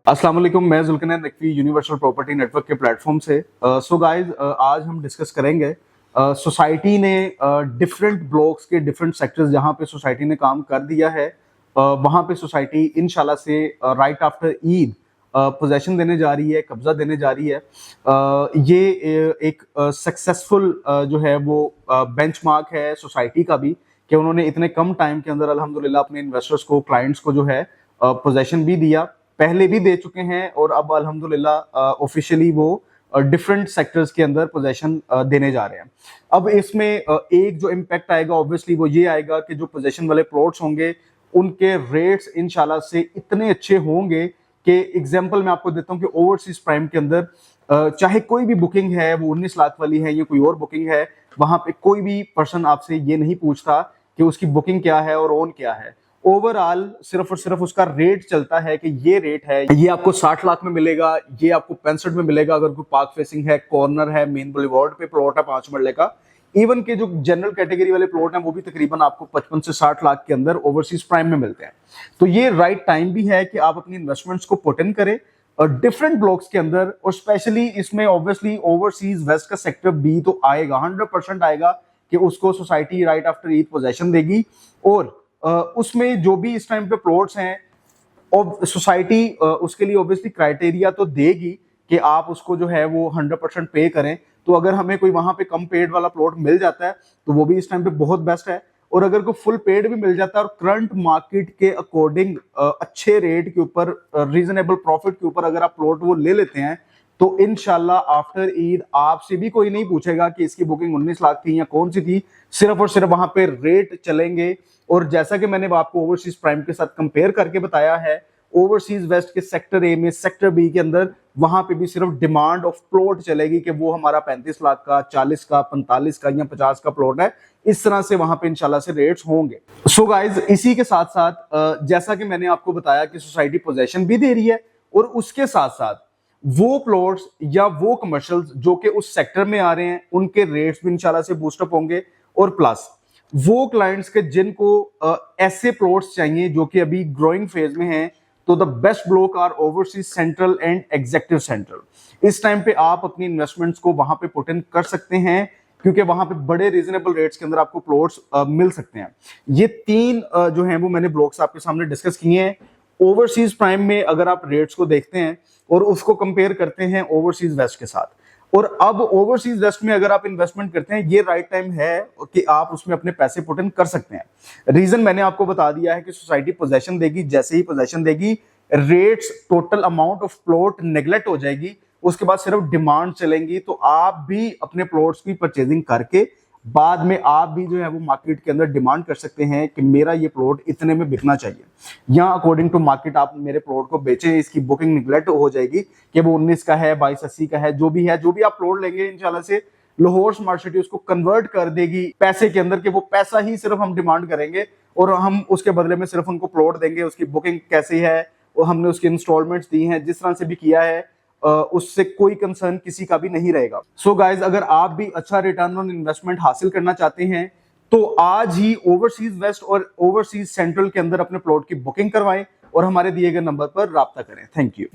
अस्सलाम वालेकुम, मैं जुल्कनैन नकवी यूनिवर्सल प्रॉपर्टी नेटवर्क के प्लेटफॉर्म से। सो गाइस, आज हम डिस्कस करेंगे सोसाइटी ने डिफरेंट ब्लॉक्स के डिफरेंट सेक्टर्स जहां पे सोसाइटी ने काम कर दिया है, वहां पे सोसाइटी इंशाल्लाह से राइट आफ्टर ईद पोजेशन देने जा रही है, कब्जा देने जा रही है। ये एक सक्सेसफुल जो है वो बेंचमार्क है सोसाइटी का भी, कि उन्होंने इतने कम टाइम के अंदर अल्हम्दुलिल्लाह अपने इन्वेस्टर्स को, क्लाइंट्स को जो है पोजेशन भी दिया, पहले भी दे चुके हैं और अब अल्हम्दुलिल्लाह ऑफिशियली वो डिफरेंट सेक्टर्स के अंदर पोजेशन देने जा रहे हैं। अब इसमें एक जो इम्पैक्ट आएगा ऑब्वियसली वो ये आएगा कि जो पोजेशन वाले प्लॉट्स होंगे उनके रेट्स इंशाल्लाह से इतने अच्छे होंगे कि एग्जांपल मैं आपको देता हूं कि ओवरसीज प्राइम के अंदर चाहे कोई भी बुकिंग है वो 19 लाख वाली है या कोई और बुकिंग है, वहां पे कोई भी पर्सन आपसे ये नहीं पूछता कि उसकी बुकिंग क्या है और ओन क्या है। ओवरऑल सिर्फ और सिर्फ उसका रेट चलता है कि ये रेट है, ये आपको 60 लाख में मिलेगा, ये आपको 65 में मिलेगा अगर कोई पार्क फेसिंग है, कॉर्नर है, मेन बुलेवार्ड पे प्लॉट है 5 मरले का। इवन के जो जनरल कैटेगरी वाले प्लॉट हैं वो भी तकरीबन आपको 55 से 60 लाख के अंदर ओवरसीज प्राइम में मिलते हैं। तो ये राइट टाइम भी है कि आप अपनी इन्वेस्टमेंट्स को पुट इन करें और डिफरेंट ब्लॉक्स के अंदर, और स्पेशली इसमें ऑब्वियसली ओवरसीज वेस्ट का सेक्टर बी तो आएगा, 100% आएगा कि उसको society right after Eid possession देगी। और उसमें जो भी इस टाइम पे प्लॉट्स हैं और सोसाइटी उसके लिए ऑब्वियसली क्राइटेरिया तो देगी कि आप उसको जो है वो 100% पे करें। तो अगर हमें कोई वहां पे कम पेड वाला प्लॉट मिल जाता है तो वो भी इस टाइम पे बहुत बेस्ट है, और अगर कोई फुल पेड भी मिल जाता है और करंट मार्केट के अकॉर्डिंग अच्छे रेट के ऊपर, रीजनेबल प्रॉफिट के ऊपर अगर आप प्लॉट वो ले लेते हैं तो इंशाल्लाह आफ्टर ईद आपसे भी कोई नहीं पूछेगा कि इसकी बुकिंग 19 लाख थी या कौन सी थी, सिर्फ और सिर्फ वहां पे रेट चलेंगे। और जैसा कि मैंने आपको ओवरसीज प्राइम के साथ कंपेयर करके बताया है, ओवरसीज वेस्ट के सेक्टर ए में, सेक्टर बी के अंदर, वहां पे भी सिर्फ डिमांड ऑफ प्लॉट चलेगी कि वो हमारा 35 लाख का, 40 का, 45 का या 50 का प्लॉट है। इस तरह से वहां पे इंशाल्लाह से रेट्स होंगे। सो गाइज, इसी के साथ साथ जैसा कि मैंने आपको बताया कि सोसाइटी पोजेशन भी दे रही है, और उसके साथ साथ वो प्लॉट्स या वो कमर्शियल्स जो कि उस सेक्टर में आ रहे हैं उनके रेट्स भी इंशाल्लाह से बूस्टअप होंगे। और प्लस वो क्लाइंट्स के जिनको ऐसे प्लॉट्स चाहिए जो कि अभी ग्रोइंग फेज में हैं, तो the best block are overseas central and executive central. इस टाइम पे आप अपनी इन्वेस्टमेंट्स को वहां पे पुट इन कर सकते हैं क्योंकि वहां पे बड़े रीजनेबल रेट्स के अंदर आपको प्लॉट्स मिल सकते हैं। ये तीन जो हैं वो मैंने ब्लॉक्स आपके सामने डिस्कस किए हैं। ओवरसीज प्राइम में अगर आप रेट्स को देखते हैं और उसको कंपेयर करते हैं ओवरसीज वेस्ट के साथ, और अब ओवरसीज वेस्ट में अगर आप इन्वेस्टमेंट करते हैं, ये राइट टाइम है कि आप उसमें अपने पैसे पुट इन कर सकते हैं। रीजन मैंने आपको बता दिया है कि सोसाइटी पोजेशन देगी, जैसे ही पोजेशन देगी rates, total amount of plot neglect हो जाएगी, उसके बाद सिर्फ डिमांड चलेंगी। तो आप भी अपने प्लॉट्स की परचेजिंग करके बाद में आप भी जो है वो मार्केट के अंदर डिमांड कर सकते हैं कि मेरा ये प्लॉट इतने में बिकना चाहिए, या अकॉर्डिंग टू मार्केट आप मेरे प्लॉट को बेचें। इसकी बुकिंग निगलेक्ट हो जाएगी कि वो 19 का है, 2280 का है, जो भी है, जो भी आप प्लॉट लेंगे इंशाल्लाह से लाहौर स्मार्ट सिटी उसको कन्वर्ट कर देगी पैसे के अंदर, कि वो पैसा ही सिर्फ हम डिमांड करेंगे और हम उसके बदले में सिर्फ उनको प्लॉट देंगे। उसकी बुकिंग कैसी है और हमने उसकी इंस्टॉलमेंट्स दी हैं, जिस तरह से भी किया है उससे कोई कंसर्न किसी का भी नहीं रहेगा। सो गाइज, अगर आप भी अच्छा रिटर्न ऑन इन्वेस्टमेंट हासिल करना चाहते हैं तो आज ही ओवरसीज वेस्ट और ओवरसीज सेंट्रल के अंदर अपने प्लॉट की बुकिंग करवाएं और हमारे दिए गए नंबर पर राब्ता करें। Thank you.